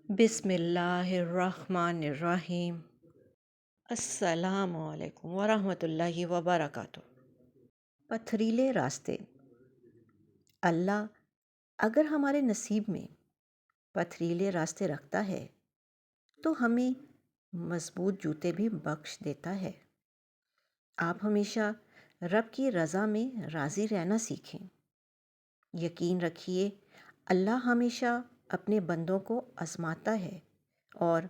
بسم اللہ الرحمن الرحیم۔ السلام علیکم ورحمۃ اللہ وبرکاتہ۔ پتھریلے راستے۔ اللہ اگر ہمارے نصیب میں پتھریلے راستے رکھتا ہے تو ہمیں مضبوط جوتے بھی بخش دیتا ہے۔ آپ ہمیشہ رب کی رضا میں راضی رہنا سیکھیں۔ یقین رکھیے اللہ ہمیشہ اپنے بندوں کو آزماتا ہے اور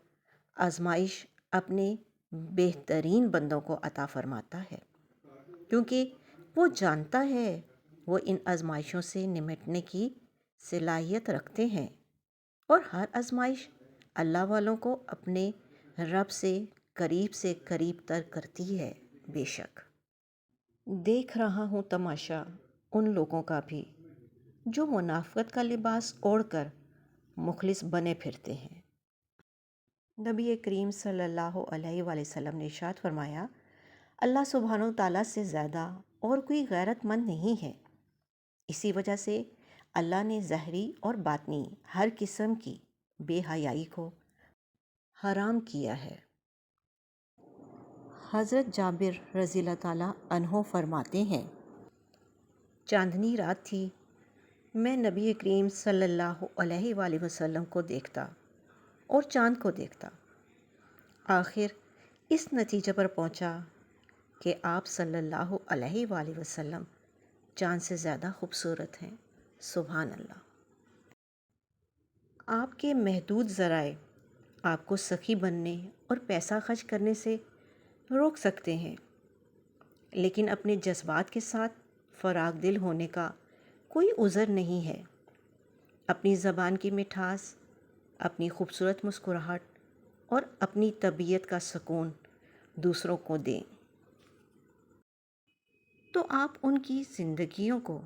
آزمائش اپنے بہترین بندوں کو عطا فرماتا ہے، کیونکہ وہ جانتا ہے وہ ان آزمائشوں سے نمٹنے کی صلاحیت رکھتے ہیں، اور ہر آزمائش اللہ والوں کو اپنے رب سے قریب تر کرتی ہے۔ بے شک دیکھ رہا ہوں تماشا ان لوگوں کا بھی جو منافقت کا لباس اوڑھ کر مخلص بنے پھرتے ہیں۔ نبی کریم صلی اللہ علیہ وآلہ وسلم نے ارشاد فرمایا، اللہ سبحانہ و تعالیٰ سے زیادہ اور کوئی غیرت مند نہیں ہے۔ اسی وجہ سے اللہ نے ظاہری اور باطنی ہر قسم کی بے حیائی کو حرام کیا ہے۔ حضرت جابر رضی اللہ تعالیٰ عنہ فرماتے ہیں، چاندنی رات تھی، میں نبی کریم صلی اللہ علیہ وآلہ وسلم کو دیکھتا اور چاند کو دیکھتا، آخر اس نتیجے پر پہنچا کہ آپ صلی اللہ علیہ وآلہ وسلم چاند سے زیادہ خوبصورت ہیں۔ سبحان اللہ۔ آپ کے محدود ذرائع آپ کو سخی بننے اور پیسہ خرچ کرنے سے روک سکتے ہیں، لیکن اپنے جذبات کے ساتھ فراخ دل ہونے کا کوئی عذر نہیں ہے۔ اپنی زبان کی مٹھاس، اپنی خوبصورت مسکراہٹ اور اپنی طبیعت کا سکون دوسروں کو دیں تو آپ ان کی زندگیوں کو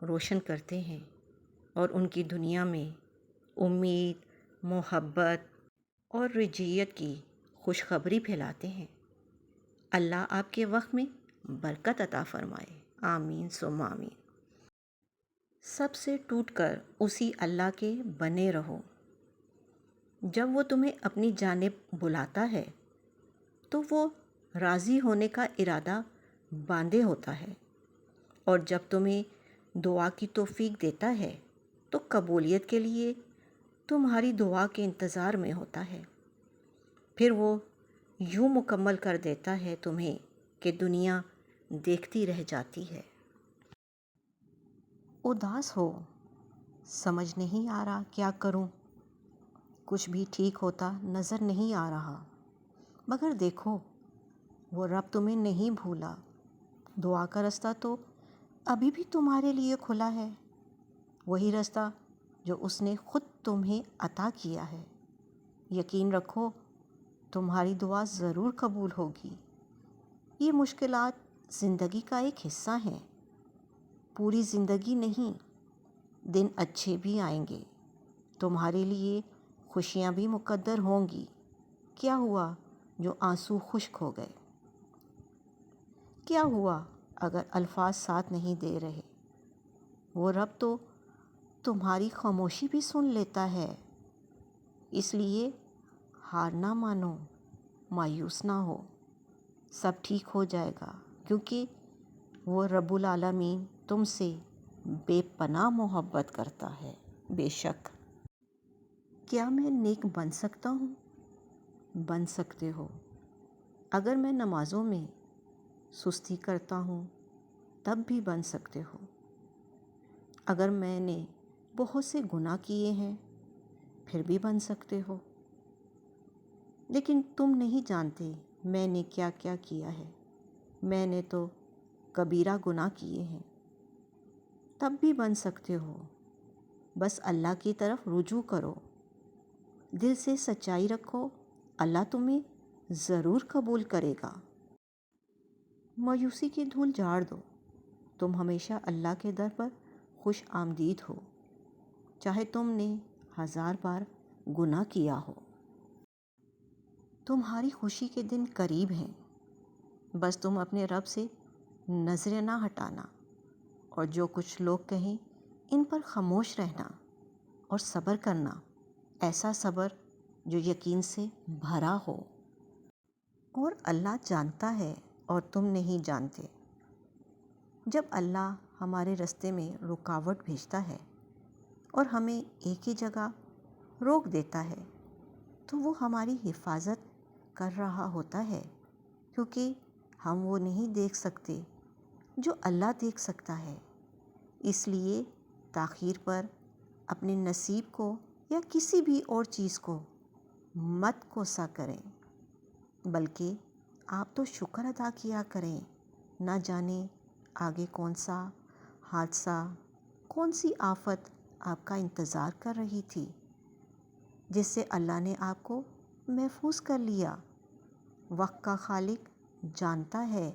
روشن کرتے ہیں اور ان کی دنیا میں امید، محبت اور رجعیت کی خوشخبری پھیلاتے ہیں۔ اللہ آپ کے وقت میں برکت عطا فرمائے، آمین ثم آمین۔ سب سے ٹوٹ کر اسی اللہ کے بنے رہو۔ جب وہ تمہیں اپنی جانب بلاتا ہے تو وہ راضی ہونے کا ارادہ باندھے ہوتا ہے، اور جب تمہیں دعا کی توفیق دیتا ہے تو قبولیت کے لیے تمہاری دعا کے انتظار میں ہوتا ہے۔ پھر وہ یوں مکمل کر دیتا ہے تمہیں کہ دنیا دیکھتی رہ جاتی ہے۔ اداس ہو، سمجھ نہیں آ رہا کیا کروں، کچھ بھی ٹھیک ہوتا نظر نہیں آ رہا، مگر دیکھو وہ رب تمہیں نہیں بھولا، دعا کا رستہ تو ابھی بھی تمہارے لیے کھلا ہے، وہی رستہ جو اس نے خود تمہیں عطا کیا ہے۔ یقین رکھو تمہاری دعا ضرور قبول ہوگی۔ یہ مشکلات زندگی کا ایک حصہ ہیں، پوری زندگی نہیں۔ دن اچھے بھی آئیں گے، تمہارے لیے خوشیاں بھی مقدر ہوں گی۔ کیا ہوا جو آنسو خشک ہو گئے؟ کیا ہوا اگر الفاظ ساتھ نہیں دے رہے؟ وہ رب تو تمہاری خاموشی بھی سن لیتا ہے۔ اس لیے ہار نہ مانو، مایوس نہ ہو، سب ٹھیک ہو جائے گا، کیونکہ وہ رب العالمین تم سے بے پناہ محبت کرتا ہے۔ بے شک کیا میں نیک بن سکتا ہوں؟ بن سکتے ہو۔ اگر میں نمازوں میں سستی کرتا ہوں تب بھی بن سکتے ہو۔ اگر میں نے بہت سے گناہ کیے ہیں پھر بھی بن سکتے ہو۔ لیکن تم نہیں جانتے میں نے کیا کیا کیا ہے۔ میں نے تو کبیرہ گناہ کیے ہیں، تب بھی بن سکتے ہو۔ بس اللہ کی طرف رجوع کرو، دل سے سچائی رکھو، اللہ تمہیں ضرور قبول کرے گا۔ مایوسی کی دھول جھاڑ دو، تم ہمیشہ اللہ کے در پر خوش آمدید ہو، چاہے تم نے 1000 بار گناہ کیا ہو۔ تمہاری خوشی کے دن قریب ہیں، بس تم اپنے رب سے نظریں نہ ہٹانا، اور جو کچھ لوگ کہیں ان پر خاموش رہنا اور صبر کرنا۔ ایسا صبر جو یقین سے بھرا ہو۔ اور اللہ جانتا ہے اور تم نہیں جانتے۔ جب اللہ ہمارے راستے میں رکاوٹ بھیجتا ہے اور ہمیں ایک ہی جگہ روک دیتا ہے تو وہ ہماری حفاظت کر رہا ہوتا ہے، کیونکہ ہم وہ نہیں دیکھ سکتے جو اللہ دیکھ سکتا ہے۔ اس لیے تاخیر پر اپنے نصیب کو یا کسی بھی اور چیز کو مت کوسا کریں، بلکہ آپ تو شکر ادا کیا کریں۔ نہ جانے آگے کون سا حادثہ، کون سی آفت آپ کا انتظار کر رہی تھی، جس سے اللہ نے آپ کو محفوظ کر لیا۔ وقت کا خالق جانتا ہے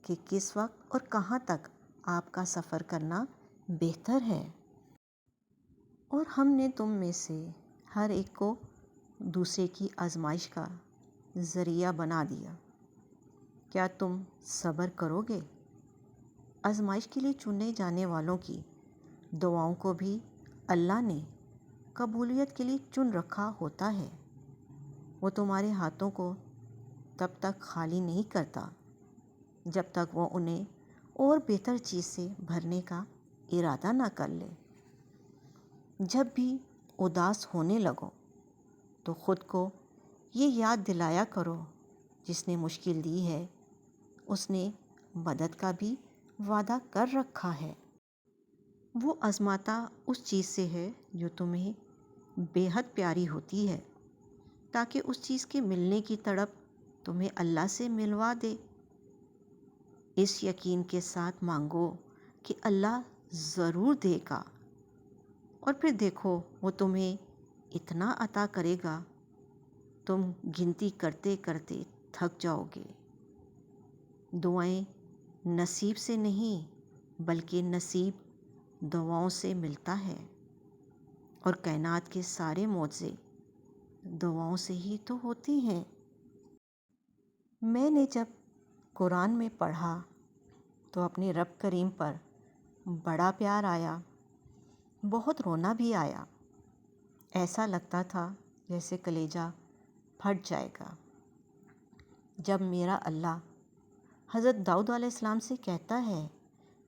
کہ کس وقت اور کہاں تک آپ کا سفر کرنا بہتر ہے۔ اور ہم نے تم میں سے ہر ایک کو دوسرے کی آزمائش کا ذریعہ بنا دیا۔ کیا تم صبر کرو گے؟ آزمائش کے لیے چنے جانے والوں کی دعاؤں کو بھی اللہ نے قبولیت کے لیے چن رکھا ہوتا ہے۔ وہ تمہارے ہاتھوں کو تب تک خالی نہیں کرتا جب تک وہ انہیں اور بہتر چیز سے بھرنے کا ارادہ نہ کر لے۔ جب بھی اداس ہونے لگو تو خود کو یہ یاد دلایا کرو، جس نے مشکل دی ہے اس نے مدد کا بھی وعدہ کر رکھا ہے۔ وہ آزماتا اس چیز سے ہے جو تمہیں بے حد پیاری ہوتی ہے، تاکہ اس چیز کے ملنے کی تڑپ تمہیں اللہ سے ملوا دے۔ اس یقین کے ساتھ مانگو کہ اللہ ضرور دے گا، اور پھر دیکھو وہ تمہیں اتنا عطا کرے گا تم گنتی کرتے کرتے تھک جاؤ گے۔ دعائیں نصیب سے نہیں بلکہ نصیب دعاؤں سے ملتا ہے، اور کائنات کے سارے معجزے دعاؤں سے ہی تو ہوتے ہیں۔ میں نے جب قرآن میں پڑھا تو اپنے رب کریم پر بڑا پیار آیا، بہت رونا بھی آیا۔ ایسا لگتا تھا جیسے کلیجہ پھٹ جائے گا، جب میرا اللہ حضرت داؤد علیہ السلام سے کہتا ہے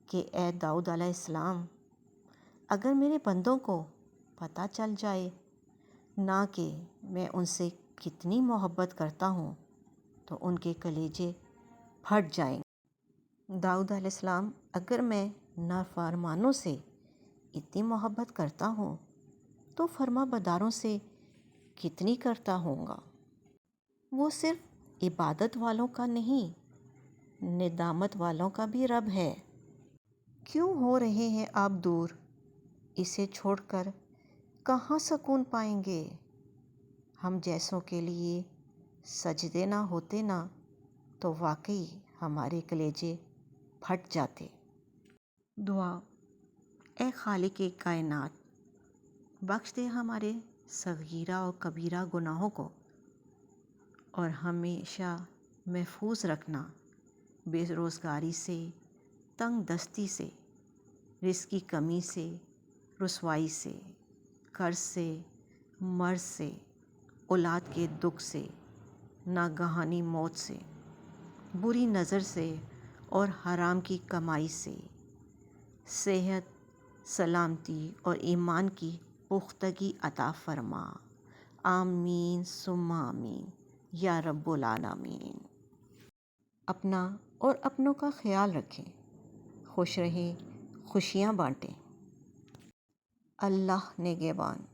کہ اے داؤد علیہ السلام، اگر میرے بندوں کو پتہ چل جائے نہ کہ میں ان سے کتنی محبت کرتا ہوں تو ان کے کلیجے پھٹ جائیں گے۔ داؤد علیہ السلام، اگر میں نافرمانوں سے اتنی محبت کرتا ہوں تو فرما برداروں سے کتنی کرتا ہوں گا۔ وہ صرف عبادت والوں کا نہیں، ندامت والوں کا بھی رب ہے۔ کیوں ہو رہے ہیں آپ دور؟ اسے چھوڑ کر کہاں سکون پائیں گے؟ ہم جیسوں کے لیے سجدے نہ ہوتے نا تو واقعی ہمارے کلیجے پھٹ جاتے۔ دعا: اے خالق کائنات، بخش دے ہمارے صغیرہ اور کبیرہ گناہوں کو، اور ہمیشہ محفوظ رکھنا بے روزگاری سے، تنگ دستی سے، رزق کی کمی سے، رسوائی سے، قرض سے، مرض سے، اولاد کے دکھ سے، ناگہانی موت سے، بری نظر سے اور حرام کی کمائی سے، صحت، سلامتی اور ایمان کی پختگی عطا فرما۔ آمین ثم آمین یا رب العالمین۔ اپنا اور اپنوں کا خیال رکھیں، خوش رہیں، خوشیاں بانٹیں۔ اللہ نگہبان۔